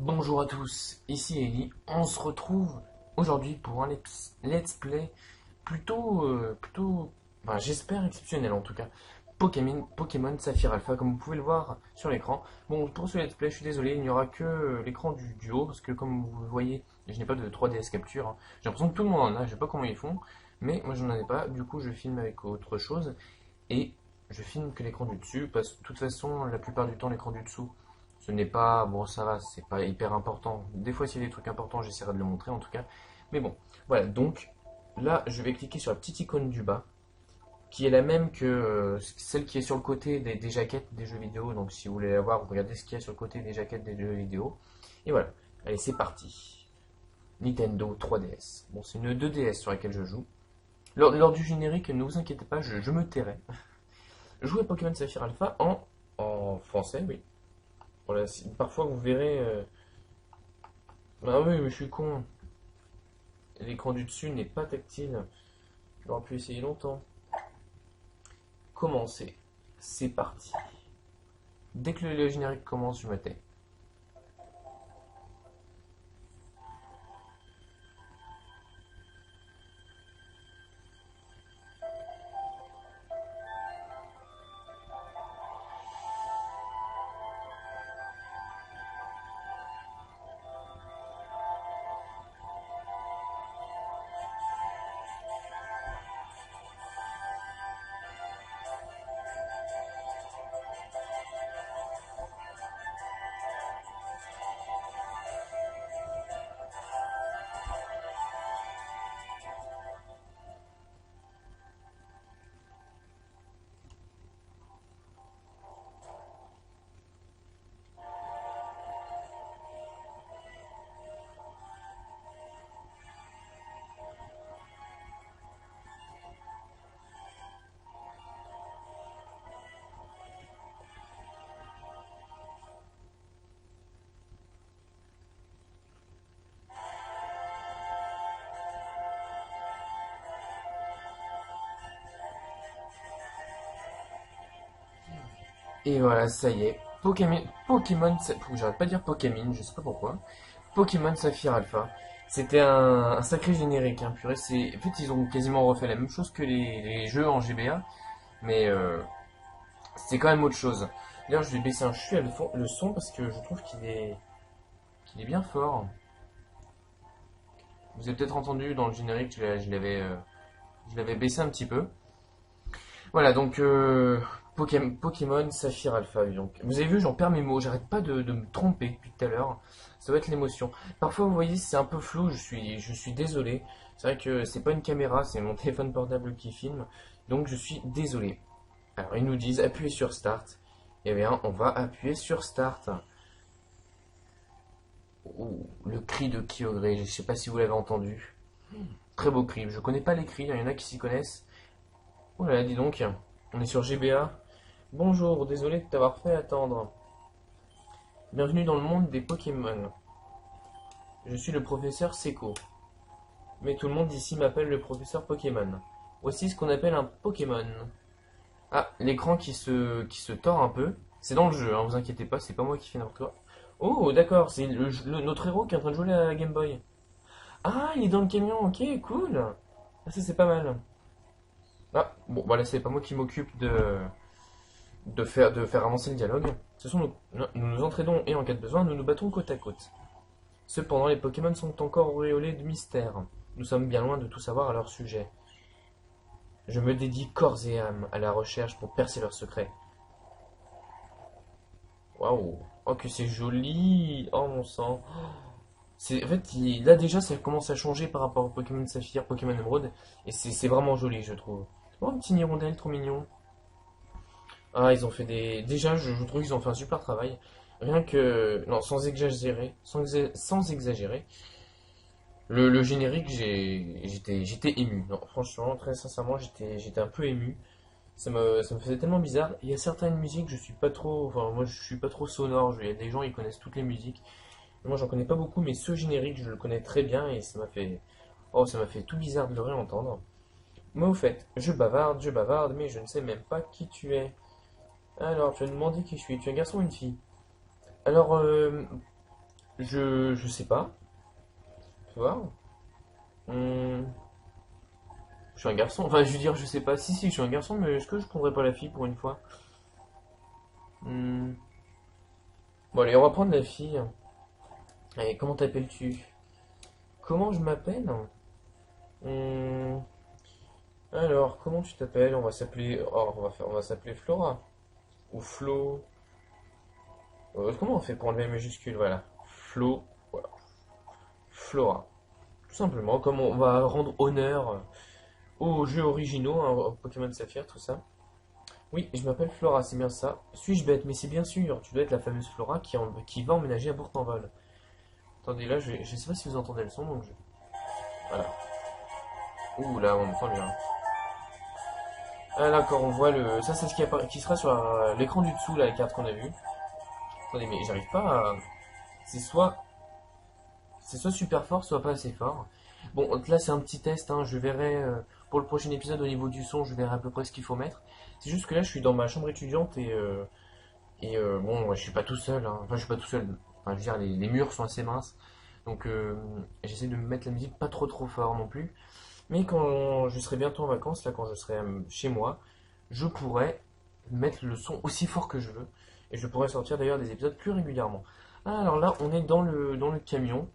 Bonjour à tous, ici Ellie. On se retrouve aujourd'hui pour un let's play plutôt, j'espère exceptionnel en tout cas. Pokémon Saphir Alpha, comme vous pouvez le voir sur l'écran. Bon, pour ce let's play, je suis désolé, il n'y aura que l'écran du haut, parce que comme vous le voyez, je n'ai pas de 3DS capture, hein. J'ai l'impression que tout le monde en a, je sais pas comment ils font, mais moi je n'en ai pas. Du coup, je filme avec autre chose, et je filme que l'écran du dessus, parce que de toute façon, la plupart du temps, l'écran du dessous, ce n'est pas, bon ça va, c'est pas hyper important. Des fois, s'il y a des trucs importants, j'essaierai de le montrer en tout cas. Mais bon, voilà, donc là, je vais cliquer sur la petite icône du bas, qui est la même que celle qui est sur le côté des jaquettes des jeux vidéo. Donc si vous voulez la voir, vous regardez ce qu'il y a sur le côté des jaquettes des jeux vidéo. Et voilà, allez, c'est parti. Nintendo 3DS. Bon, c'est une 2DS sur laquelle je joue. Lors du générique, ne vous inquiétez pas, je me tairai. Jouer à Pokémon Saphir Alpha en français, oui. Voilà, parfois vous verrez. Ah oui, mais je suis con. L'écran du dessus n'est pas tactile. J'aurais pu essayer longtemps. Commencer. C'est parti. Dès que le générique commence, je me tais. Et voilà, ça y est. Pokémon, j'arrête pas de dire Pokémon, je sais pas pourquoi. Pokémon Saphir Alpha. C'était un sacré générique, hein, purée. En fait, ils ont quasiment refait la même chose que les jeux en GBA, mais c'est quand même autre chose. D'ailleurs, je vais baisser un chouïa le son parce que je trouve qu'il est bien fort. Vous avez peut-être entendu dans le générique, je l'avais baissé un petit peu. Voilà, donc Pokémon Saphir Alpha. Donc, vous avez vu, j'en perds mes mots, j'arrête pas de me tromper depuis tout à l'heure. Ça va être l'émotion. Parfois, vous voyez, c'est un peu flou, je suis désolé. C'est vrai que c'est pas une caméra, c'est mon téléphone portable qui filme. Donc, je suis désolé. Alors, ils nous disent appuyez sur Start. Eh bien, on va appuyer sur Start. Ouh, le cri de Kyogre, je sais pas si vous l'avez entendu. Très beau cri. Je connais pas les cris, il y en a qui s'y connaissent. Oh là là, dis donc, on est sur GBA. Bonjour, désolé de t'avoir fait attendre. Bienvenue dans le monde des Pokémon. Je suis le professeur Seko. Mais tout le monde ici m'appelle le professeur Pokémon. Voici ce qu'on appelle un Pokémon. Ah, l'écran qui se tord un peu. C'est dans le jeu, hein, vous inquiétez pas, c'est pas moi qui fais n'importe quoi. Oh, d'accord, c'est notre héros qui est en train de jouer à la Game Boy. Ah, il est dans le camion, ok, cool. Ah, ça c'est pas mal. Ah, bon, voilà, c'est pas moi qui m'occupe de faire avancer le dialogue. Ce sont nous nous entraînons et en cas de besoin, nous nous battons côte à côte. Cependant, les Pokémon sont encore auréolés de mystère. Nous sommes bien loin de tout savoir à leur sujet. Je me dédie corps et âme à la recherche pour percer leurs secrets. Waouh! Oh, que c'est joli! Oh, mon sang! En fait, là déjà, ça commence à changer par rapport au Pokémon Saphir, Pokémon Emerald, et c'est vraiment joli, je trouve. Oh, un petit hirondelle, trop mignon. Ah, ils ont fait des. Déjà, je trouve qu'ils ont fait un super travail. Rien que. Non, sans exagérer. Le générique, j'étais ému. Non, franchement, très sincèrement, j'étais un peu ému. Ça me faisait tellement bizarre. Il y a certaines musiques, je suis pas trop. Enfin, moi, je suis pas trop sonore. Il y a des gens, ils connaissent toutes les musiques. Moi, j'en connais pas beaucoup, mais ce générique, je le connais très bien et ça m'a fait. Oh, ça m'a fait tout bizarre de le réentendre. Moi, au fait, je bavarde, mais je ne sais même pas qui tu es. Alors, tu as demandé qui je suis. Tu es un garçon ou une fille? Alors, Je sais pas. Tu vois? Hmm, je suis un garçon. Enfin, je veux dire, je sais pas. Si, je suis un garçon, mais est-ce que je prendrais pas la fille pour une fois? Hmm. Bon, allez, on va prendre la fille. Allez, comment t'appelles-tu? Comment je m'appelle? Hmm. Alors, comment tu t'appelles? On va s'appeler. Oh, on va s'appeler Flora. Ou Flo. Comment on fait pour enlever les majuscules? Voilà. Flo. Voilà. Flora. Tout simplement, comme on va rendre honneur aux jeux originaux, hein, au Pokémon Saphir, tout ça. Oui, je m'appelle Flora, c'est bien ça. Suis-je bête? Mais c'est bien sûr, tu dois être la fameuse Flora qui va emménager à Bourg-en-Val. Attendez, là, je sais pas si vous entendez le son, donc je... Voilà. Ouh, là, on entend bien. Ah, d'accord, on voit le... Ça, c'est ce qui sera sur l'écran du dessous, là, la carte qu'on a vue. Attendez, mais j'arrive pas à... C'est soit... C'est soit super fort, soit pas assez fort. Bon, donc là, c'est un petit test, hein. Je verrai... pour le prochain épisode, au niveau du son, je verrai à peu près ce qu'il faut mettre. C'est juste que là, je suis dans ma chambre étudiante et bon, ouais, je suis pas tout seul, hein. Enfin, je suis pas tout seul. Enfin, je veux dire, les murs sont assez minces. Donc, j'essaie de me mettre la musique pas trop fort non plus. Mais quand je serai bientôt en vacances, là, quand je serai chez moi, je pourrai mettre le son aussi fort que je veux. Et je pourrai sortir d'ailleurs des épisodes plus régulièrement. Ah, alors là, on est dans le camion.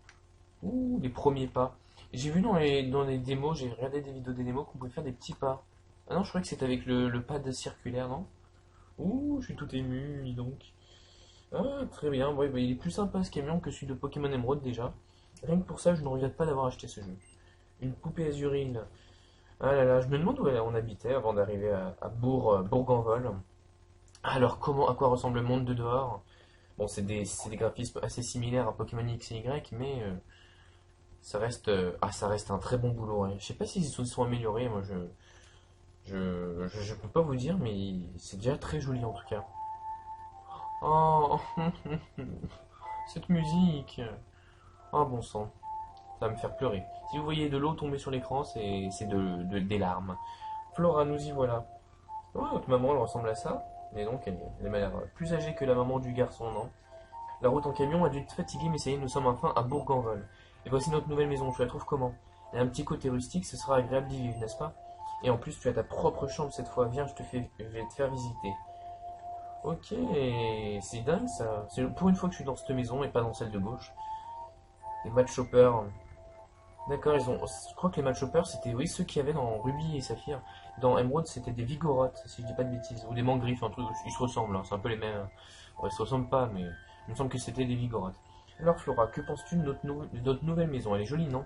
Ouh, les premiers pas. J'ai vu dans les démos, j'ai regardé des vidéos des démos qu'on pouvait faire des petits pas. Ah non, je croyais que c'était avec le pad circulaire, non? Ouh, je suis tout ému, dis donc. Ah, très bien. Ouais, bah, il est plus sympa ce camion que celui de Pokémon Emerald déjà. Rien que pour ça, je ne regrette pas d'avoir acheté ce jeu. Une poupée azurine. Ah là là, je me demande où on habitait avant d'arriver à Bourg-en-Val. Alors, à quoi ressemble le monde de dehors? Bon, c'est des graphismes assez similaires à Pokémon X et Y, mais ça reste un très bon boulot, hein. Je sais pas s'ils se sont améliorés, moi je peux pas vous dire, mais c'est déjà très joli en tout cas. Oh, cette musique. Oh bon sang, ça va me faire pleurer. Si vous voyez de l'eau tomber sur l'écran, c'est des larmes. Flora, nous y voilà. Ouais, notre maman, elle ressemble à ça. Mais donc, elle m'a l'air plus âgée que la maman du garçon, non? La route en camion a dû te fatiguer, mais ça y est, nous sommes enfin à Bourg-en-Val. Et voici notre nouvelle maison, tu la trouves comment? Elle a un petit côté rustique, ce sera agréable d'y vivre, n'est-ce pas? Et en plus, tu as ta propre chambre cette fois. Viens, je vais te faire visiter. Ok, c'est dingue ça. C'est pour une fois que je suis dans cette maison et pas dans celle de gauche. Les match shoppers. D'accord, je crois que les match shoppers c'était oui ceux qu'il y avait dans Ruby et Saphir. Dans Emerald c'était des Vigoroth, si je dis pas de bêtises, ou des Mangriff, un truc. Ils se ressemblent, hein, c'est un peu les mêmes. Ouais, ils se ressemblent pas, mais il me semble que c'était des Vigoroth. Alors Flora, que penses-tu de notre nouvelle maison? Elle est jolie, non?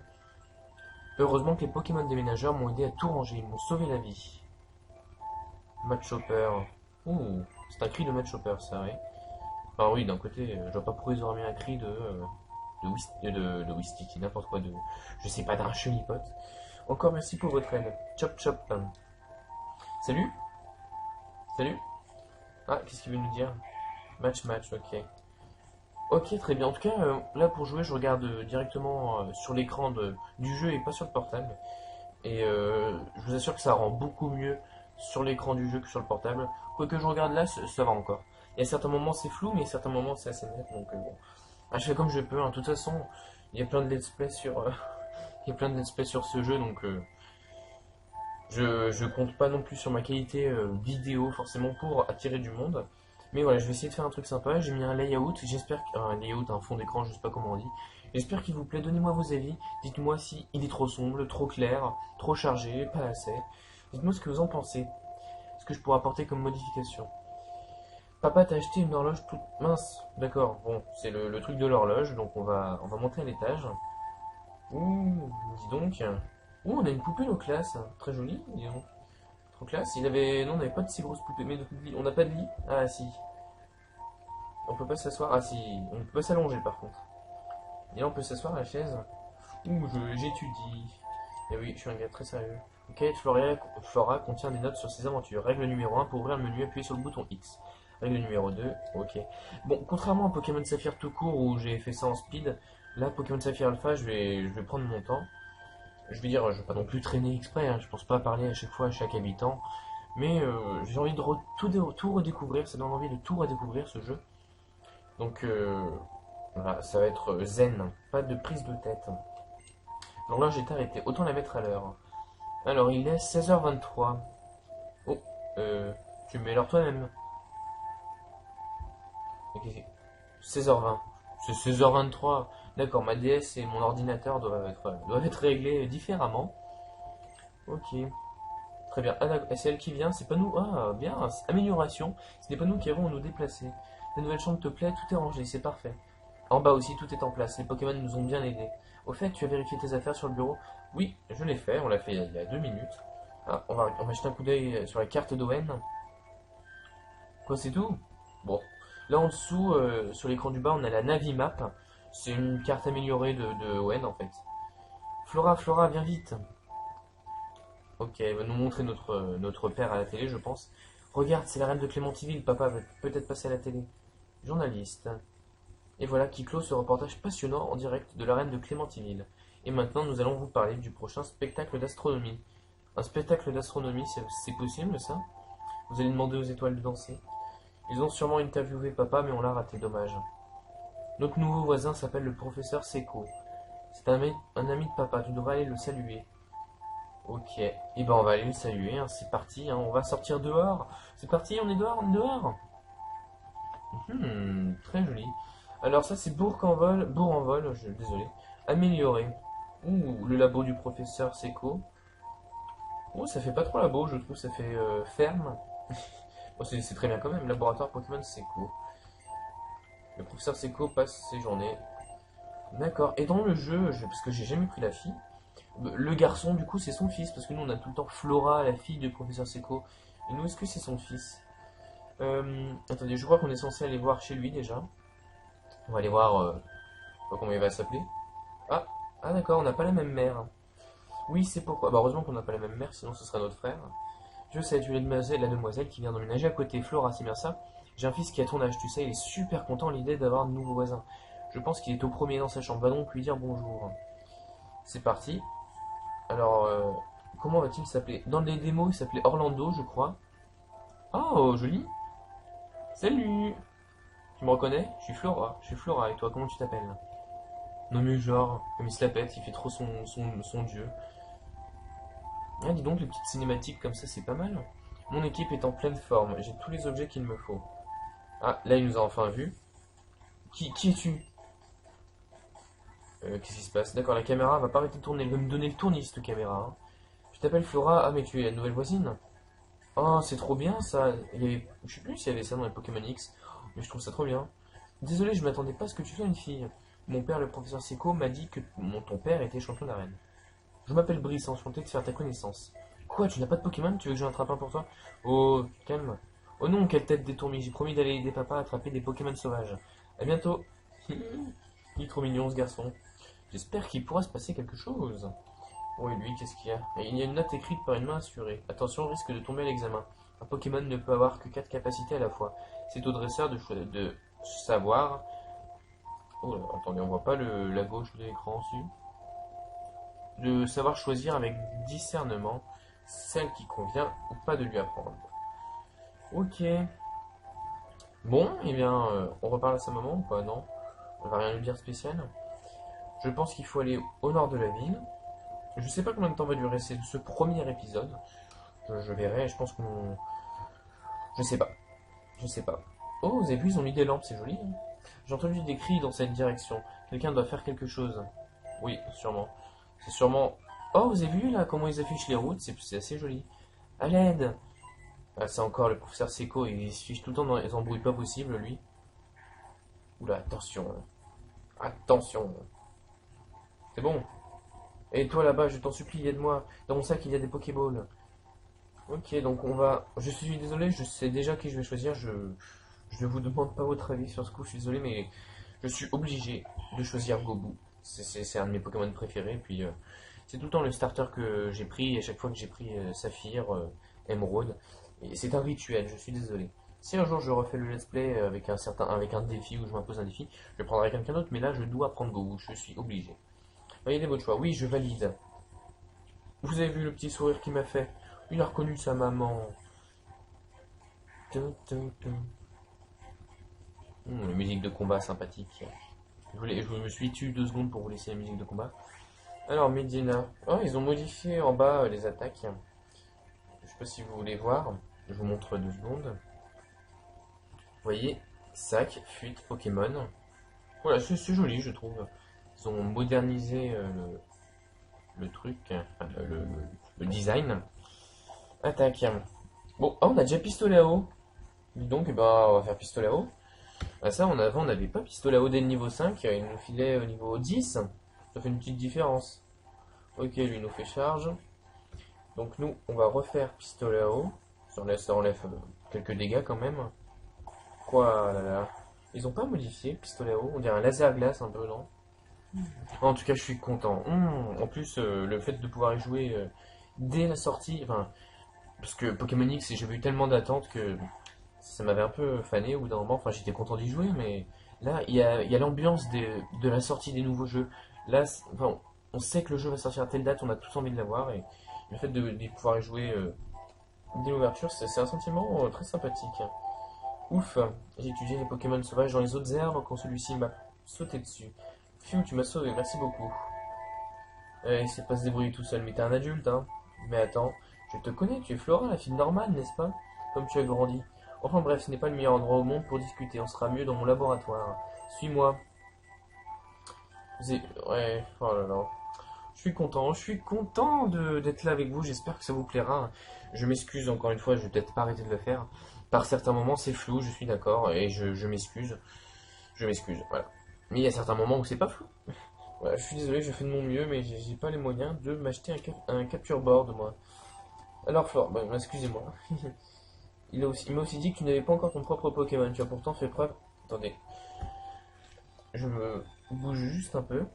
Heureusement que les Pokémon déménageurs m'ont aidé à tout ranger, ils m'ont sauvé la vie. Match shopper. Ouh, c'est un cri de match shopper, ça, oui. Enfin oui, d'un côté, je vois pas pourquoi ils auraient mis un cri de Wistiki, n'importe quoi, je sais pas, d'un chenipot. Encore merci pour votre aide. Chop chop. Salut? Salut? Ah, qu'est-ce qu'il veut nous dire? Match, ok. Ok, très bien. En tout cas, là pour jouer, je regarde directement sur l'écran du jeu et pas sur le portable. Et je vous assure que ça rend beaucoup mieux sur l'écran du jeu que sur le portable. Quoi que je regarde là, ça va encore. Il y a certains moments c'est flou, mais il y a certains moments c'est assez net. Donc bon, je fais comme je peux, hein. De toute façon, il y a plein de let's play sur, il y a plein de let's play sur ce jeu, donc je compte pas non plus sur ma qualité vidéo forcément pour attirer du monde. Mais voilà, je vais essayer de faire un truc sympa. J'ai mis un layout, un layout, un fond d'écran, je sais pas comment on dit. J'espère qu'il vous plaît. Donnez-moi vos avis. Dites-moi si il est trop sombre, trop clair, trop chargé, pas assez. Dites-moi ce que vous en pensez. Ce que je pourrais apporter comme modification. Papa t'a acheté une horloge toute mince. D'accord, bon, c'est le truc de l'horloge, donc on va monter à l'étage. Ouh, dis donc. Ouh, on a une poupée nos classes. Très jolie, dis donc. Trop classe. Non, on n'avait pas de si grosse poupée. Mais on n'a pas de lit. Ah, si. On peut pas s'asseoir. Ah, si. On peut pas s'allonger par contre. Et là, on peut s'asseoir à la chaise. Ouh, j'étudie. Et oui, je suis un gars très sérieux. Ok, Flora contient des notes sur ses aventures. Règle numéro 1, pour ouvrir le menu, appuyez sur le bouton X. Règle numéro 2, ok. Bon, contrairement à Pokémon Saphir tout court où j'ai fait ça en speed, là, Pokémon Saphir Alpha, je vais prendre mon temps. Je vais dire, je vais pas non plus traîner exprès, hein, je pense pas parler à chaque fois à chaque habitant. Mais j'ai envie de tout redécouvrir, ça donne envie de tout redécouvrir ce jeu. Donc Voilà, ça va être zen, pas de prise de tête. L'horloge est arrêtée, autant la mettre à l'heure. Alors, il est 16h23. Oh, tu mets l'heure toi-même. Ok, 16h20. C'est 16h23. D'accord, ma DS et mon ordinateur doivent être réglés différemment. Ok, très bien. Ah, c'est elle qui vient, c'est pas nous. Ah, bien, amélioration. Ce n'est pas nous qui avons à nous déplacer. La nouvelle chambre te plaît, tout est rangé, c'est parfait. En bas aussi, tout est en place. Les Pokémon nous ont bien aidés. Au fait, tu as vérifié tes affaires sur le bureau? Oui, je l'ai fait. On l'a fait il y a 2 minutes. Ah, on va jeter un coup d'œil sur la carte d'ON. Quoi, c'est tout? Bon. Là en dessous, sur l'écran du bas, on a la Navimap. C'est une carte améliorée de ON en fait. Flora, Flora, viens vite. Ok, elle va nous montrer notre père à la télé, je pense. Regarde, c'est la reine de Clémentiville. Papa va peut-être passer à la télé. Journaliste. Et voilà qui clôt ce reportage passionnant en direct de l'arène de Clémentiville. Et maintenant, nous allons vous parler du prochain spectacle d'astronomie. Un spectacle d'astronomie, c'est possible ça? Vous allez demander aux étoiles de danser. Ils ont sûrement interviewé papa, mais on l'a raté, dommage. Notre nouveau voisin s'appelle le professeur Seco. C'est un ami de papa, tu devrais aller le saluer. Ok, et ben on va aller le saluer, hein. C'est parti, hein. On va sortir dehors. C'est parti, on est dehors, on est dehors. Très joli. Alors ça c'est bourg en vol, désolé. Amélioré. Ouh, le labo du professeur Seco. Ouh, ça fait pas trop labo, je trouve, ça fait ferme. Bon, c'est très bien quand même, laboratoire Pokémon Seco. Le professeur Seco passe ses journées. D'accord, et dans le jeu, parce que j'ai jamais pris la fille, le garçon du coup c'est son fils, parce que nous on a tout le temps Flora, la fille du professeur Seco. Et nous est-ce que c'est son fils? Attendez, je crois qu'on est censé aller voir chez lui déjà. On va aller voir, comment il va s'appeler. Ah, ah d'accord, on n'a pas la même mère. Oui, c'est pourquoi. Bah, heureusement qu'on n'a pas la même mère, sinon ce serait notre frère. Je sais, tu es la demoiselle qui vient d'emménager à côté. Flora, c'est bien ça? J'ai un fils qui a ton âge, tu sais, il est super content à l'idée d'avoir de nouveaux voisins. Je pense qu'il est au premier dans sa chambre. Va donc lui dire bonjour. C'est parti. Alors, comment va-t-il s'appeler? Dans les démos, il s'appelait Orlando, je crois. Oh, joli. Salut. Tu me reconnais? Je suis Flora. Je suis Flora. Et toi, comment tu t'appelles? Non mais genre, comme il se la pète, il fait trop son dieu. Ah, dis donc, les petites cinématiques comme ça, c'est pas mal. Mon équipe est en pleine forme, j'ai tous les objets qu'il me faut. Ah, là, il nous a enfin vus. Qui es-tu? Qu'est-ce qui se passe? D'accord, la caméra va pas arrêter de tourner, elle veut me donner le tournis, cette caméra, hein. Je t'appelle Flora, ah mais tu es la nouvelle voisine? Oh, c'est trop bien ça. Je sais plus s'il y avait ça dans les Pokémon X, mais je trouve ça trop bien. Désolé, je m'attendais pas à ce que tu sois une fille. Mon père, le professeur Seco, m'a dit que ton père était champion d'arène. Je m'appelle Brice, enchanté de faire ta connaissance. Quoi, tu n'as pas de Pokémon? Tu veux que j'en attrape un pour toi? Oh, calme. Oh non, quelle tête détournée. J'ai promis d'aller aider papa à attraper des Pokémon sauvages. À bientôt. Il est trop mignon ce garçon. J'espère qu'il pourra se passer quelque chose. Oh, et lui, qu'est-ce qu'il y a? Il y a une note écrite par une main assurée. Attention, risque de tomber à l'examen. Un Pokémon ne peut avoir que 4 capacités à la fois. C'est au dresseur de savoir. Oh, attendez, on voit pas la gauche de l'écran aussi. De savoir choisir avec discernement celle qui convient ou pas de lui apprendre. Ok. Bon, eh bien, on reparle à sa maman ou pas? Non, on va rien lui dire spécial. Je pense qu'il faut aller au nord de la ville. Je sais pas combien de temps va durer ce premier épisode. Je verrai, je pense qu'on... Je sais pas. Je sais pas. Oh, vous avez vu, ils ont mis des lampes, c'est joli, hein. J'ai entendu des cris dans cette direction. Quelqu'un doit faire quelque chose. Oui, sûrement. C'est sûrement... Oh, vous avez vu là comment ils affichent les routes? C'est assez joli. À l'aide! Ah, c'est encore le professeur Seco, il se fiche tout le temps dans les embrouilles pas possibles, lui. Oula, attention. Attention. C'est bon. Et toi là-bas, je t'en supplie, aide-moi. Dans mon sac, il y a des Pokéballs. Ok, donc on va... Je suis désolé, je sais déjà qui je vais choisir. Je ne vous demande pas votre avis sur ce coup, je suis désolé, mais je suis obligé de choisir Gobu. C'est un de mes Pokémon préférés. Puis c'est tout le temps le starter que j'ai pris. Et à chaque fois que j'ai pris Saphir, Emerald. Et c'est un rituel, je suis désolé. Si un jour je refais le let's play avec un défi où je m'impose un défi, je prendrai quelqu'un d'autre, mais là je dois prendre Gobu, je suis obligé. Validez votre choix. Oui, je valide. Vous avez vu le petit sourire qu'il m'a fait? Il a reconnu sa maman. La musique de combat sympathique. Je me suis tué 2 secondes pour vous laisser la musique de combat. Alors, Medina. Oh, ils ont modifié en bas les attaques. Je sais pas si vous voulez voir. Je vous montre 2 secondes. Vous voyez, sac, fuite, Pokémon. Voilà, c'est joli, je trouve. Ils ont modernisé le truc, enfin, le design. Attaque. Bon, ah, on a déjà pistolet à eau. Dis donc, eh ben, on va faire pistolet à eau. Ah, ça, avant, on n'avait pas pistolet à eau dès le niveau 5. Il nous filait au niveau 10. Ça fait une petite différence. Ok, lui nous fait charge. Donc nous, on va refaire pistolet à eau. Ça enlève quelques dégâts quand même. Quoi là là. Ils ont pas modifié pistolet à eau. On dirait un laser glace un peu, non? En tout cas, je suis content. En plus, le fait de pouvoir y jouer dès la sortie, enfin, parce que Pokémon X, j'avais eu tellement d'attentes que ça m'avait un peu fané au bout d'un moment. Enfin, j'étais content d'y jouer, mais là, il y a l'ambiance de la sortie des nouveaux jeux. Là, enfin, on sait que le jeu va sortir à telle date, on a tous envie de l'avoir, et le fait de pouvoir y jouer dès l'ouverture, c'est un sentiment très sympathique. Ouf, j'ai étudié les Pokémon sauvages dans les autres herbes quand celui-ci m'a sauté dessus. Phew, tu m'as sauvé, merci beaucoup. Il sait pas se débrouiller tout seul, mais t'es un adulte, hein. Mais attends, je te connais, tu es Flora, la fille normale, n'est-ce pas? Comme tu as grandi. Enfin bref, ce n'est pas le meilleur endroit au monde pour discuter, on sera mieux dans mon laboratoire. Suis-moi. Ouais, oh là là. Je suis content d'être là avec vous, j'espère que ça vous plaira. Je m'excuse encore une fois, je vais peut-être pas arrêter de le faire. Par certains moments, c'est flou, je suis d'accord, et je m'excuse. Je m'excuse, voilà. Mais il y a certains moments où c'est pas flou. Voilà, je suis désolé, je fais de mon mieux, mais j'ai pas les moyens de m'acheter un capture board, moi. Alors, Flore, bah, excusez-moi. Il m'a aussi dit que tu n'avais pas encore ton propre Pokémon. Tu as pourtant fait preuve. Attendez, je me bouge juste un peu.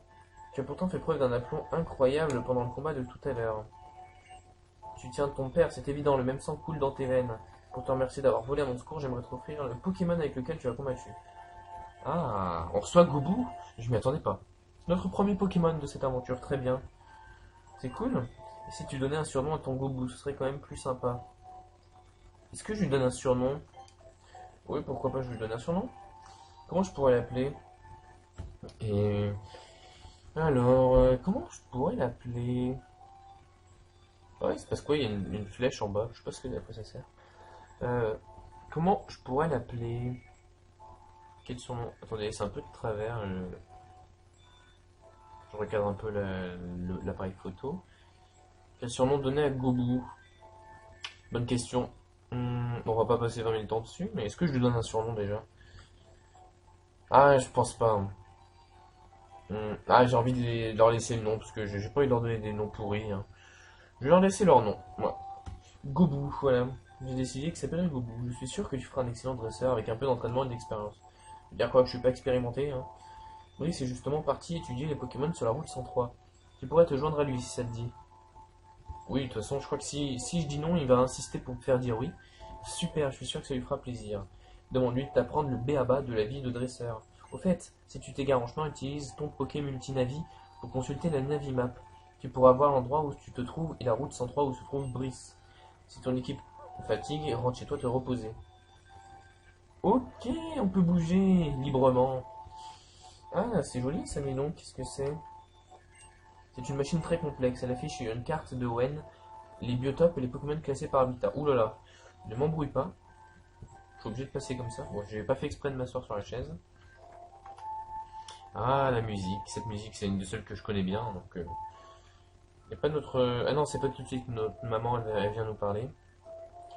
Tu as pourtant fait preuve d'un aplomb incroyable pendant le combat de tout à l'heure. Tu tiens de ton père, c'est évident, le même sang coule dans tes veines. Pour te remercier d'avoir volé à mon secours, j'aimerais t'offrir le Pokémon avec lequel tu as combattu. Ah, on reçoit Goubou? Je m'y attendais pas. Notre premier Pokémon de cette aventure, très bien. C'est cool. Et si tu donnais un surnom à ton Goubou, ce serait quand même plus sympa. Est-ce que je lui donne un surnom? Oui, pourquoi pas, je lui donne un surnom. Comment je pourrais l'appeler? Et alors, comment je pourrais l'appeler? Ah ouais, c'est parce quoi, il y a une flèche en bas. Je sais pas à quoi ça sert. Euh, comment je pourrais l'appeler? Quel surnom? Attendez, c'est un peu de travers. Je regarde un peu l'appareil photo. Quel surnom donner à Goubou? Bonne question. On va pas passer 20 000 temps dessus, mais est-ce que je lui donne un surnom déjà? Ah, je pense pas. Ah, j'ai envie de leur laisser le nom, parce que j'ai pas envie de leur donner des noms pourris, hein. Je vais leur laisser leur nom. Ouais. Goubou, voilà. J'ai décidé que ça s'appellerait Goubou. Je suis sûr que tu feras un excellent dresseur avec un peu d'entraînement et d'expérience. Dire quoi que je suis pas expérimenté, hein. Oui, c'est justement parti étudier les Pokémon sur la route 103. Tu pourrais te joindre à lui si ça te dit. Oui, de toute façon, je crois que si je dis non, il va insister pour me faire dire oui. Super, je suis sûr que ça lui fera plaisir. Demande-lui de t'apprendre le b.a.-ba de la vie de dresseur. Au fait, si tu t'égares en chemin, utilise ton Poké Multinavi pour consulter la Navimap. Tu pourras voir l'endroit où tu te trouves et la route 103 où se trouve Brice. Si ton équipe fatigue, rentre chez toi te reposer. Ok, on peut bouger librement. Ah, c'est joli ça, mais non, qu'est-ce que c'est? C'est une machine très complexe. Elle affiche une carte de ON, les biotopes et les Pokémon classés par habitat. Ouh là là, ne m'embrouille pas. Je suis obligé de passer comme ça. Bon, j'ai pas fait exprès de m'asseoir sur la chaise. Ah, la musique. Cette musique, c'est une des seules que je connais bien. Donc, y a pas notre. Ah non, c'est pas tout de suite notre maman, elle vient nous parler.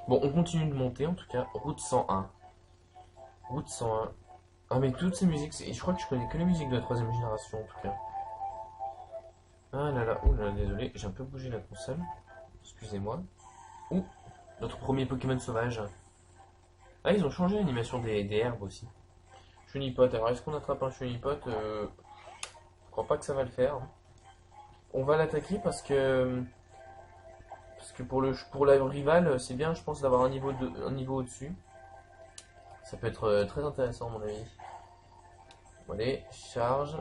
Bon, on continue de monter en tout cas. Route 101. Route 101. Ah, mais toutes ces musiques, je crois que je connais que les musiques de la troisième génération en tout cas. Ah là là, ouh là là, désolé, j'ai un peu bougé la console. Excusez-moi. Ouh, notre premier Pokémon sauvage. Ah, ils ont changé l'animation des herbes aussi. Chunipot, alors est-ce qu'on attrape un Chunipot? Je crois pas que ça va le faire. On va l'attaquer parce que pour la rivale, c'est bien, je pense, d'avoir un niveau au-dessus. Ça peut être très intéressant, à mon avis. Bon, allez, charge.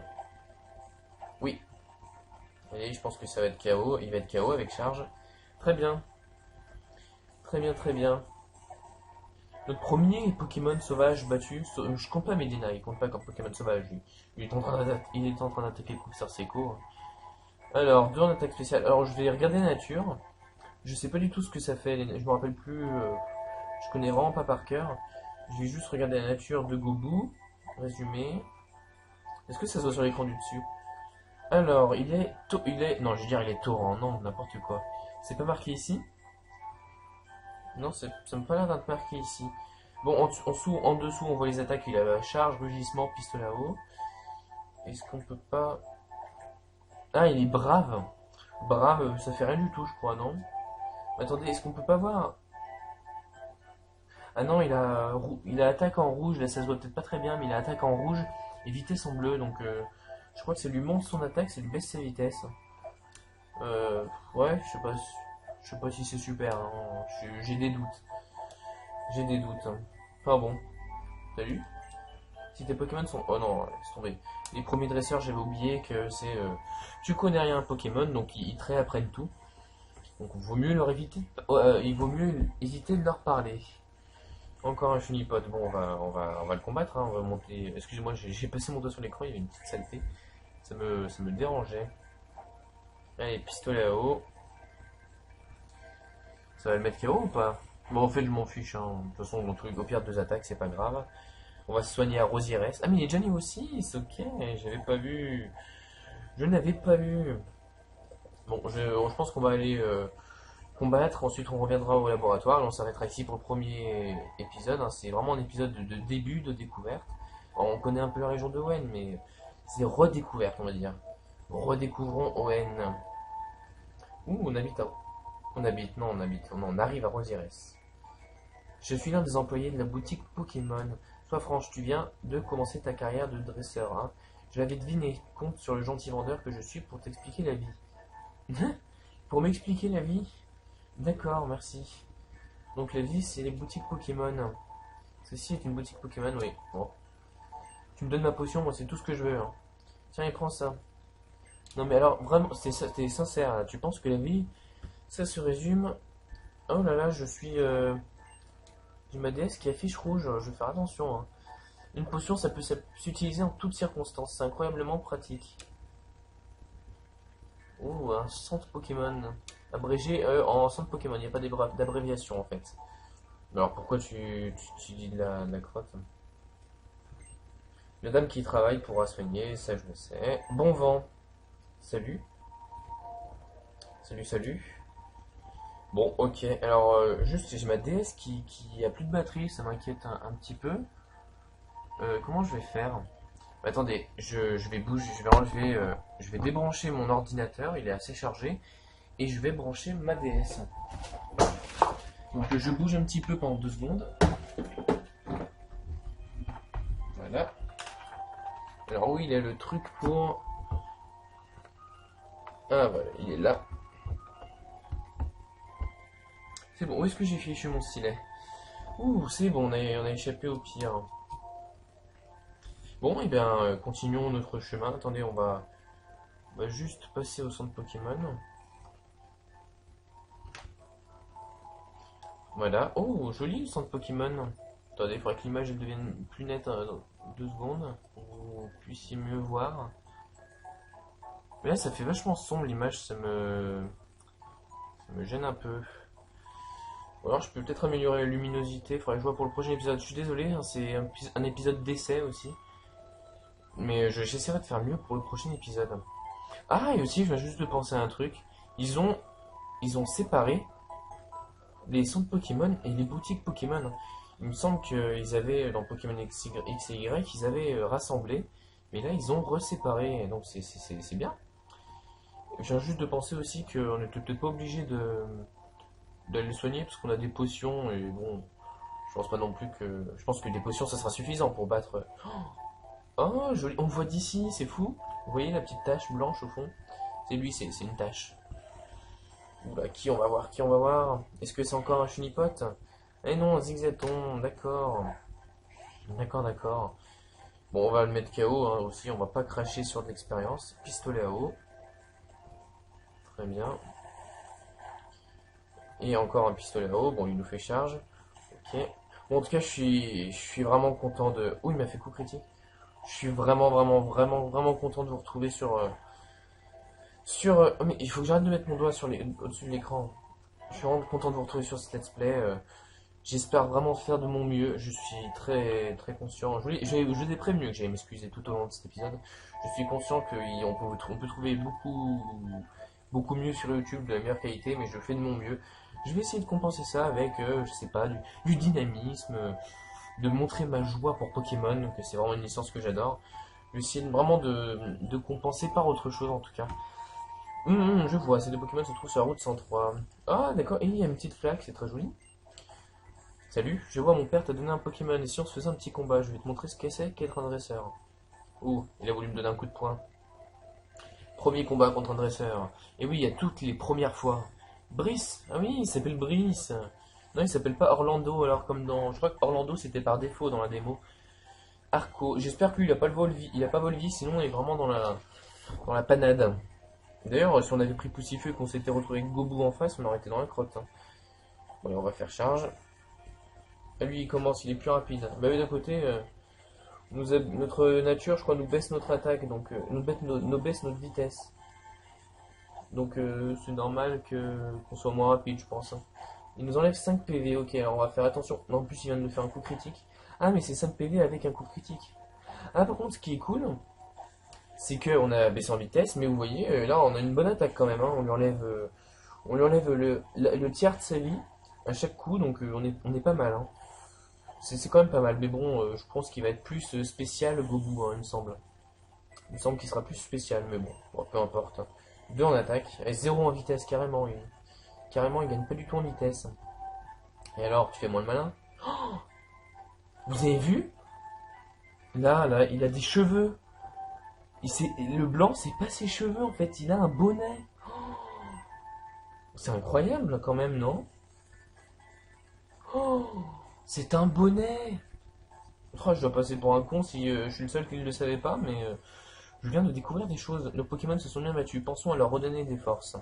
Oui. Allez, je pense que ça va être KO. Il va être KO avec charge. Très bien. Très bien, très bien. Notre premier Pokémon sauvage battu, je compte pas Medina, il compte pas comme Pokémon sauvage, lui. Il est en train d'attaquer Professeur Seiko. Alors, 2 en attaque spéciale. Alors, je vais regarder la nature. Je sais pas du tout ce que ça fait, je me rappelle plus, je connais vraiment pas par cœur. Je vais juste regarder la nature de Gobu. Résumé. Est-ce que ça se voit sur l'écran du dessus? Alors, non, je veux dire, il est torrent, non, n'importe quoi. C'est pas marqué ici? Non, ça me pas l'air d'être marqué ici. Bon, en dessous, on voit les attaques, il a charge, rugissement, pistolet à eau. Est-ce qu'on peut pas... Ah, il est brave. Brave, ça fait rien du tout, je crois, non? Attendez, est-ce qu'on peut pas voir? Ah non, il a attaque en rouge, là ça se voit peut-être pas très bien, mais il a attaque en rouge et vitesse en bleu, donc je crois que ça lui monte son attaque, ça lui baisse sa vitesse. Ouais, je sais pas si c'est super, hein. J'ai des doutes. J'ai des doutes. Hein. Enfin bon, salut. Si tes Pokémon sont... Oh non, laisse tomber. Les premiers dresseurs, j'avais oublié que c'est... Tu connais rien à Pokémon, donc ils te réapprennent tout. Donc il vaut mieux leur éviter... il vaut mieux éviter de leur parler. Encore un Chunipot. Bon, on va le combattre. Hein. On va monter. Excusez-moi, j'ai passé mon doigt sur l'écran. Il y avait une petite saleté. Ça me dérangeait. Allez, pistolet à eau. Ça va le mettre KO ou pas? Bon, en fait, je m'en fiche. Hein. De toute façon, mon truc, au pire, 2 attaques, c'est pas grave. On va se soigner à Rosires. Ah, mais il est déjà niveau 6. Ok, j'avais pas vu. Je n'avais pas vu. Bon, je pense qu'on va aller combattre. Ensuite, on reviendra au laboratoire. Et on s'arrêtera ici pour le premier épisode. Hein. C'est vraiment un épisode de début, de découverte. Alors, on connaît un peu la région de Hoenn, mais c'est redécouverte, on va dire. Redécouvrons Hoenn. Ouh, on arrive à Rosires. Je suis l'un des employés de la boutique Pokémon. Sois franche, tu viens de commencer ta carrière de dresseur, hein. Je l'avais deviné. Compte sur le gentil vendeur que je suis pour t'expliquer la vie. Pour m'expliquer la vie? D'accord, merci. Donc la vie, c'est les boutiques Pokémon. Ceci est une boutique Pokémon, oui. Bon. Tu me donnes ma potion, moi c'est tout ce que je veux. Hein. Tiens, et prends ça. Non mais alors, vraiment, t'es sincère, là. Tu penses que la vie, ça se résume... Oh là là, j'ai ma DS qui affiche rouge, je vais faire attention. Hein. Une potion, ça peut s'utiliser en toutes circonstances, c'est incroyablement pratique. Oh, un centre Pokémon. Abrégé en centre Pokémon, il n'y a pas d'abréviation en fait. Alors pourquoi tu dis de la crotte? La dame qui travaille pourra soigner, ça je le sais. Bon vent. Salut. Salut, salut. Bon, ok. Alors, juste, j'ai ma DS qui a plus de batterie, ça m'inquiète un petit peu. Comment je vais faire? Attendez, je vais bouger, je vais enlever, je vais débrancher mon ordinateur, il est assez chargé, et je vais brancher ma DS. Donc je bouge un petit peu pendant 2 secondes. Voilà. Alors où il est le truc pour... Ah voilà, il est là. C'est bon, où est-ce que j'ai fichu mon stylet? Ouh, c'est bon, on a échappé au pire. Bon, et bien, continuons notre chemin. Attendez, on va juste passer au centre Pokémon. Voilà. Oh, joli le centre Pokémon. Attendez, il faudrait que l'image devienne plus nette dans 2 secondes. Pour que vous puissiez mieux voir. Mais là, ça fait vachement sombre l'image, ça me gêne un peu. Ou alors, je peux peut-être améliorer la luminosité. Il faudrait que je vois pour le prochain épisode. Je suis désolé, hein, c'est un épisode d'essai aussi. Mais j'essaierai de faire mieux pour le prochain épisode. Ah, et aussi, je viens juste de penser à un truc. Ils ont séparé les centres Pokémon et les boutiques Pokémon. Il me semble qu'ils avaient, dans Pokémon X et Y, ils avaient rassemblé. Mais là, ils ont reséparé. Donc, c'est bien. Je viens juste de penser aussi qu'on n'était peut-être pas obligé d'aller le soigner parce qu'on a des potions. Et bon, je pense pas non plus que... Je pense que des potions, ça sera suffisant pour battre... Oh, joli. On le voit d'ici, c'est fou. Vous voyez la petite tache blanche au fond? C'est lui, c'est une tache. Oula, qui on va voir? Qui on va voir? Est-ce que c'est encore un Chunipot? Eh non, Zigzaton, d'accord. D'accord, d'accord. Bon, on va le mettre KO hein, aussi, on va pas cracher sur de l'expérience. Pistolet à eau. Très bien. Et encore un pistolet à eau, bon, il nous fait charge. Ok. Bon, en tout cas, je suis vraiment content de... Oh, il m'a fait coup critique. Je suis vraiment, vraiment, vraiment, vraiment content de vous retrouver oh, mais il faut que j'arrête de mettre mon doigt au-dessus de l'écran. Je suis vraiment content de vous retrouver sur ce let's play. J'espère vraiment faire de mon mieux. Je suis très, très conscient. Je vous ai prévenu que j'allais m'excuser tout au long de cet épisode. Je suis conscient on peut trouver beaucoup, beaucoup mieux sur YouTube de la meilleure qualité, mais je fais de mon mieux. Je vais essayer de compenser ça avec, je sais pas, du dynamisme, de montrer ma joie pour Pokémon, que c'est vraiment une licence que j'adore. Je vais essayer vraiment de compenser par autre chose en tout cas. Je vois, ces deux Pokémon se trouvent sur la route 103. Ah, d'accord, et il y a une petite flaque, c'est très joli. Salut, je vois mon père t'a donné un Pokémon, et si on se faisait un petit combat, je vais te montrer ce que c'est qu'être un dresseur. Oh, il a voulu me donner un coup de poing. Premier combat contre un dresseur. Et oui, il y a toutes les premières fois. Brice, ah oui, il s'appelle Brice. Non, il s'appelle pas Orlando, alors comme dans... Je crois que Orlando c'était par défaut dans la démo. Arco, j'espère que lui il a pas le Volvi, il a pas Volvi, sinon il est vraiment dans la panade. D'ailleurs, si on avait pris Poussifeu et qu'on s'était retrouvé avec Gobu en face, on aurait été dans la crotte. Bon, allez, on va faire charge. Ah, lui, il commence, il est plus rapide. Bah oui, d'un côté, notre nature, je crois, nous baisse notre attaque, donc nous baisse notre vitesse. Donc c'est normal qu'on soit moins rapide, je pense, hein. Il nous enlève 5 PV, ok, alors on va faire attention. Non, en plus, il vient de nous faire un coup critique. Ah, mais c'est 5 PV avec un coup critique. Ah, par contre, ce qui est cool, c'est qu'on a baissé en vitesse, mais vous voyez, là, on a une bonne attaque quand même, hein. On lui enlève le tiers de sa vie à chaque coup, donc on est pas mal, hein. C'est quand même pas mal, mais bon, je pense qu'il va être plus spécial Gobu, hein, il me semble. Il me semble qu'il sera plus spécial, mais bon, peu importe, hein. 2 en attaque, et 0 en vitesse, carrément. Carrément, il gagne pas du tout en vitesse. Et alors, tu fais moins le malin? Vous avez vu? Là, il a des cheveux. Le blanc, c'est pas ses cheveux, en fait, il a un bonnet. C'est incroyable, quand même, non? Oh, c'est un bonnet. Oh, je dois passer pour un con si je suis le seul qui ne le savait pas, mais je viens de découvrir des choses. Nos Pokémon se sont bien battus. Pensons à leur redonner des forces.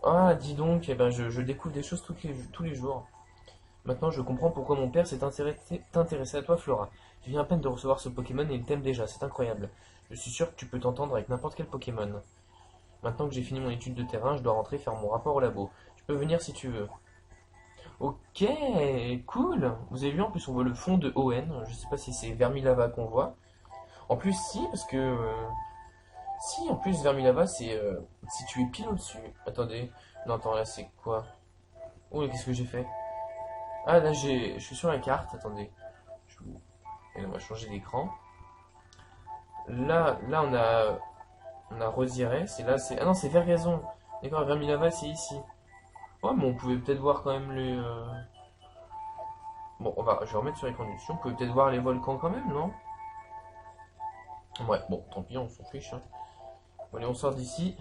Ah, dis donc, eh ben, je découvre des choses tous les jours. Maintenant, je comprends pourquoi mon père s'est intéressé à toi, Flora. Tu viens à peine de recevoir ce Pokémon et il t'aime déjà, c'est incroyable. Je suis sûr que tu peux t'entendre avec n'importe quel Pokémon. Maintenant que j'ai fini mon étude de terrain, je dois rentrer faire mon rapport au labo. Tu peux venir si tu veux. Ok, cool. Vous avez vu, en plus, on voit le fond de ON. Je sais pas si c'est Vermilava qu'on voit. En plus, si, parce que... si, en plus, Vermilava, c'est situé pile au-dessus. Attendez. Non, attends, là, c'est quoi? Oh, qu'est-ce que j'ai fait? Ah, là, je suis sur la carte. Attendez. Et on va changer d'écran. Là, on a Rosiré. C'est là, c'est... Ah non, c'est Vergazon. D'accord, Vermilava, c'est ici. Ouais, mais on pouvait peut-être voir quand même les... Bon, je vais remettre sur l'écran d'édition. On peut peut-être voir les volcans quand même, non? Ouais, bon, tant pis, on s'en fiche, hein. Bon, allez, on sort d'ici.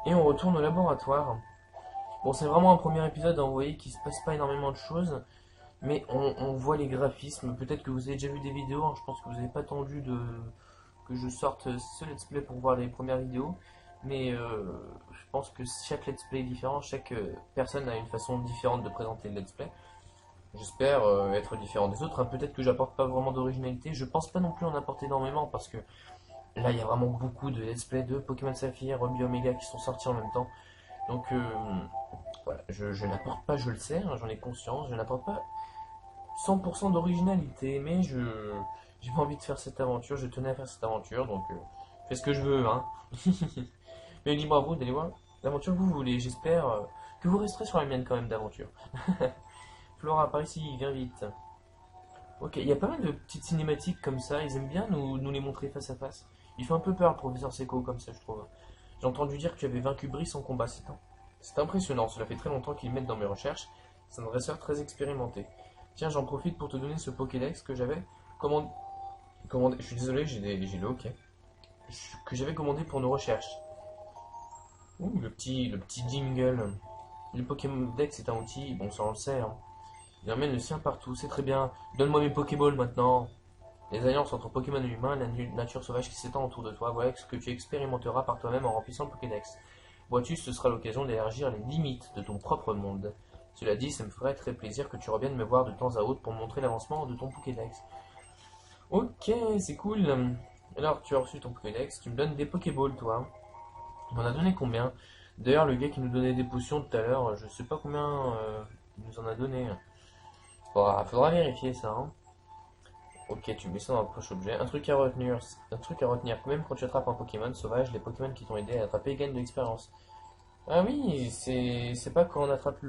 Et on retourne au laboratoire. Bon, c'est vraiment un premier épisode, hein, vous voyez qu'il se passe pas énormément de choses. Mais on voit les graphismes. Peut-être que vous avez déjà vu des vidéos, hein. Je pense que vous n'avez pas attendu que je sorte ce let's play pour voir les premières vidéos. Mais je pense que chaque let's play est différent. Chaque personne a une façon différente de présenter le let's play. J'espère être différent des autres, hein. Peut-être que j'apporte pas vraiment d'originalité. Je pense pas non plus en apporter énormément parce que là il y a vraiment beaucoup de let's play de Pokémon Saphir, Ruby Omega qui sont sortis en même temps. Donc voilà, je n'apporte pas, je le sais, hein, j'en ai conscience, je n'apporte pas 100% d'originalité, mais j'ai pas envie de faire cette aventure, je tenais à faire cette aventure, donc je fais ce que je veux, hein. Mais libre à vous d'aller voir l'aventure que vous voulez, j'espère que vous resterez sur la mienne quand même d'aventure. Flora, par ici, viens vite. Ok, il y a pas mal de petites cinématiques comme ça, ils aiment bien nous les montrer face à face. Il fait un peu peur, le professeur Seco, comme ça, je trouve. J'ai entendu dire que tu avais vaincu Brice en combat, c'est impressionnant, cela fait très longtemps qu'ils mettent dans mes recherches. C'est un dresseur très expérimenté. Tiens, j'en profite pour te donner ce Pokédex que j'avais commandé. Je suis désolé, j'ai le OK. Que j'avais commandé pour nos recherches. Ouh, le petit jingle. Le Pokédex est un outil, bon, ça on le sait, hein. Il emmène le sien partout, c'est très bien. Donne-moi mes Pokéballs maintenant. Les alliances entre Pokémon et humains, la nature sauvage qui s'étend autour de toi, voilà ce que tu expérimenteras par toi-même en remplissant le Pokédex. Vois-tu, ce sera l'occasion d'élargir les limites de ton propre monde. Cela dit, ça me ferait très plaisir que tu reviennes me voir de temps à autre pour me montrer l'avancement de ton Pokédex. Ok, c'est cool. Alors, tu as reçu ton Pokédex, tu me donnes des Pokéballs, toi. On m'en a donné combien? D'ailleurs, le gars qui nous donnait des potions tout à l'heure, je sais pas combien il nous en a donné. Faudra vérifier ça, hein. Ok, tu mets ça dans la poche objet. Un truc à retenir. Même quand tu attrapes un Pokémon sauvage, les Pokémon qui t'ont aidé à attraper gagnent de l'expérience. Ah oui, c'est pas quand on attrape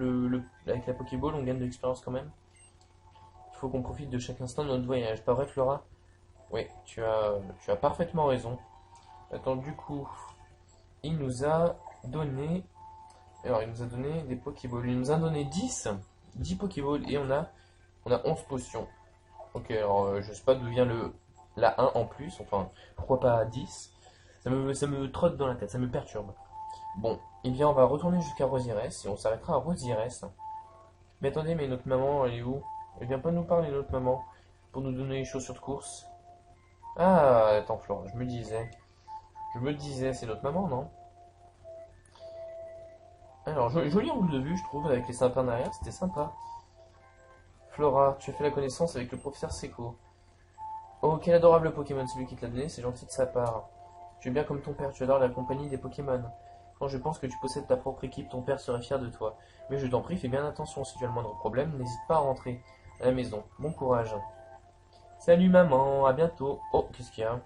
avec la Pokéball, on gagne de l'expérience quand même. Il faut qu'on profite de chaque instant de notre voyage. Pas vrai, Flora? Oui, tu as parfaitement raison. Attends, du coup, il nous a donné. Alors, il nous a donné des Pokéballs. Il nous a donné 10 Pokéballs et on a 11 potions. Ok, alors je sais pas d'où vient la 1 en plus, enfin, pourquoi pas 10. Ça me trotte dans la tête, ça me perturbe. Bon, eh bien on va retourner jusqu'à Rosires et on s'arrêtera à Rosires. Mais attendez, mais notre maman, elle est où? Elle vient pas nous parler, notre maman, pour nous donner les chaussures de course. Ah, attends, Flora, je me disais, c'est notre maman, non? Alors, joli angle de vue, je trouve, avec les sapins derrière, c'était sympa. Flora, tu as fait la connaissance avec le professeur Seco. Oh, quel adorable Pokémon, celui qui te l'a donné, c'est gentil de sa part. Tu es bien comme ton père, tu adores la compagnie des Pokémon. Quand je pense que tu possèdes ta propre équipe, ton père serait fier de toi. Mais je t'en prie, fais bien attention, si tu as le moindre problème, n'hésite pas à rentrer à la maison. Bon courage. Salut maman, à bientôt. Oh, qu'est-ce qu'il y a?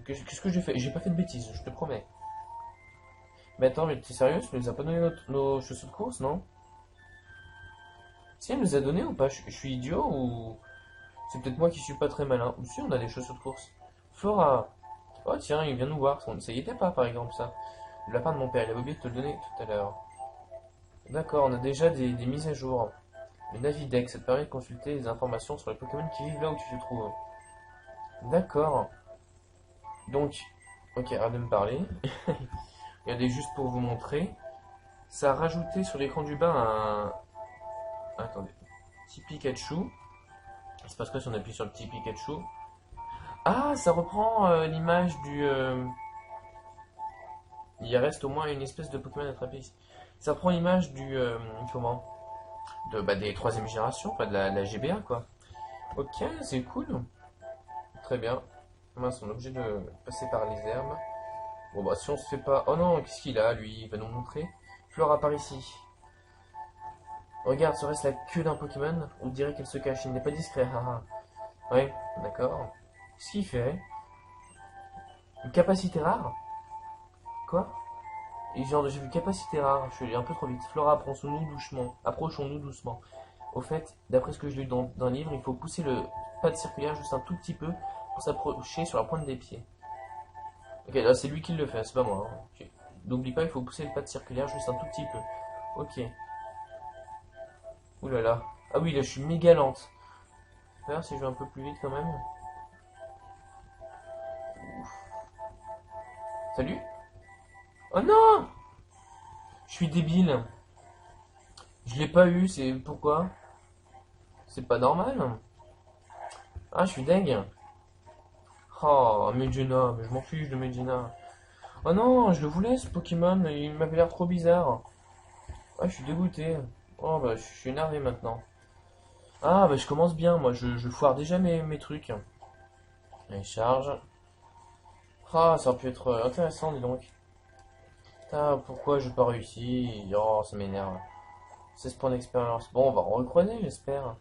Qu'est-ce que j'ai fait? J'ai pas fait de bêtises, je te promets. Mais attends, mais t'es sérieux? Tu nous as pas donné nos chaussures de course, non? Si, elle nous a donné ou pas? Je suis idiot ou... C'est peut-être moi qui suis pas très malin. Ou si, on a des chaussures de course. Flora. Oh tiens, il vient nous voir. Ça y était pas, par exemple, ça. De la part de mon père, il avait oublié de te le donner tout à l'heure. D'accord, on a déjà des mises à jour. Le Navidex, ça te permet de consulter les informations sur les Pokémon qui vivent là où tu te trouves. D'accord. Donc, ok, arrête de me parler. Regardez, juste pour vous montrer. Ça a rajouté sur l'écran du bas un... Attendez. Petit Pikachu. Il se passe quoi si on appuie sur le petit Pikachu? Ah, ça reprend l'image du... Il reste au moins une espèce de Pokémon attrapé ici. Ça prend l'image du... comment? Des troisième génération, enfin de la GBA, quoi. Ok, c'est cool. Très bien. Mince, on est obligé de passer par les herbes. Bon, bah, si on se fait pas... Oh non, qu'est-ce qu'il a, lui? Il va nous montrer. Flora par ici. Regarde, serait-ce la queue d'un Pokémon? On dirait qu'elle se cache, il n'est pas discret, haha. Ouais, d'accord. Qu'est-ce qu'il fait? Une capacité rare? Quoi? Et genre, j'ai vu capacité rare, je suis allé un peu trop vite. Flora, approchons-nous doucement. Approchons-nous doucement. Au fait, d'après ce que je lis dans un livre, il faut pousser le pad circulaire juste un tout petit peu pour s'approcher sur la pointe des pieds. Ok, là c'est lui qui le fait, c'est pas moi, hein. Ok. N'oublie pas, il faut pousser le pad circulaire juste un tout petit peu. Ok. Ouh là là. Ah oui, là je suis méga lente. On va voir si je vais un peu plus vite quand même. Salut? Oh non! Je suis débile. Je l'ai pas eu, c'est pourquoi? C'est pas normal. Ah, je suis deg. Oh, Medjana, mais je m'en fiche de Medjana. Oh non, je le voulais ce Pokémon, il m'avait l'air trop bizarre. Ah, je suis dégoûté. Oh bah, je suis énervé maintenant. Ah bah, je commence bien, moi, je foire déjà mes trucs. Allez, charge. Ah, ça aurait pu être intéressant, dis donc. Putain, pourquoi j'ai pas réussi? Oh, ça m'énerve. 16 points d'expérience. Bon, on va recroiser, j'espère.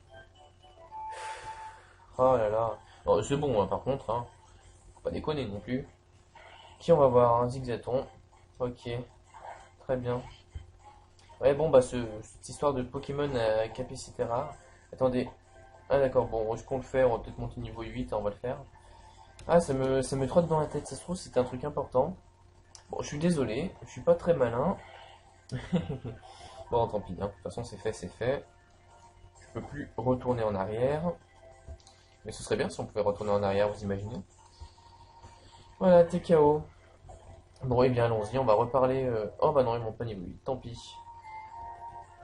Oh là là. Oh, c'est bon, hein, par contre, hein. Faut pas déconner non plus. Qui on va voir? Un Zigzaton. Ok, très bien. Ouais, bon, bah, cette histoire de Pokémon à capacité rare. Attendez. Ah, d'accord, bon, est-ce qu'on le fait? On va peut-être monter niveau 8, hein, on va le faire. Ah, ça me trotte dans la tête, ça se trouve, c'était un truc important. Bon, je suis désolé, je suis pas très malin. Bon, tant pis, hein. De toute façon, c'est fait, c'est fait. Je peux plus retourner en arrière. Mais ce serait bien si on pouvait retourner en arrière, vous imaginez? Voilà, t'es KO. Bon, eh bien, allons-y, on va reparler. Oh, bah non, il monte pas niveau 8, tant pis.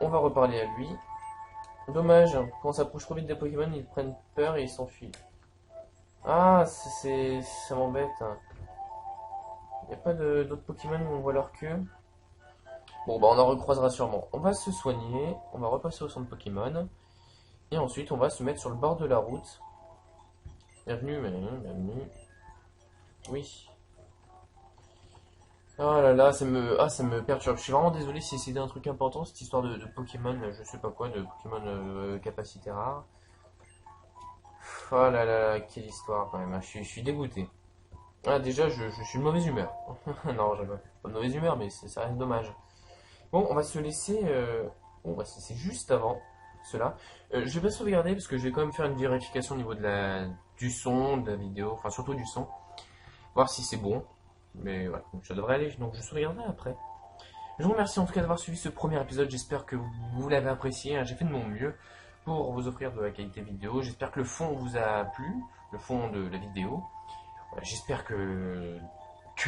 On va reparler à lui. Dommage, quand on s'approche trop vite des Pokémon, ils prennent peur et ils s'enfuient. Ah, ça m'embête. Il n'y a pas d'autres Pokémon où on voit leur queue. Bon, bah on en recroisera sûrement. On va se soigner, on va repasser au centre Pokémon. Et ensuite, on va se mettre sur le bord de la route. Bienvenue, bienvenue, bienvenue. Oui. Oh là là, ça me perturbe. Je suis vraiment désolé si c'était un truc important, cette histoire de Pokémon, je sais pas quoi, de Pokémon capacité rare. Oh là là, quelle histoire quand même, hein. Je suis dégoûté. Ah, déjà, je suis de mauvaise humeur. Non, je pas de mauvaise humeur, mais ça reste dommage. Bon, on va se laisser. Bon, bah, c'est juste avant cela. Je vais pas sauvegarder parce que je vais quand même faire une vérification au niveau du son, de la vidéo, enfin surtout du son, voir si c'est bon. Mais voilà, donc ça devrait aller, donc je sauvegarderai après. Je vous remercie en tout cas d'avoir suivi ce premier épisode, j'espère que vous l'avez apprécié, hein. J'ai fait de mon mieux pour vous offrir de la qualité vidéo, j'espère que le fond vous a plu, le fond de la vidéo. Voilà, j'espère que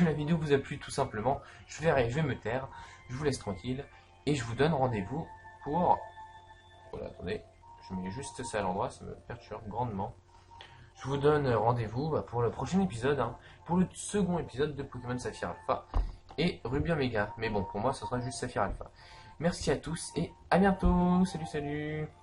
la vidéo vous a plu tout simplement. Je vais me taire, je vous laisse tranquille, et je vous donne rendez-vous pour... Voilà, attendez, je mets juste ça à l'endroit, ça me perturbe grandement. Je vous donne rendez-vous pour le prochain épisode, hein, pour le second épisode de Pokémon Saphir Alpha et Ruby Omega. Mais bon, pour moi, ce sera juste Saphir Alpha. Merci à tous et à bientôt. Salut, salut.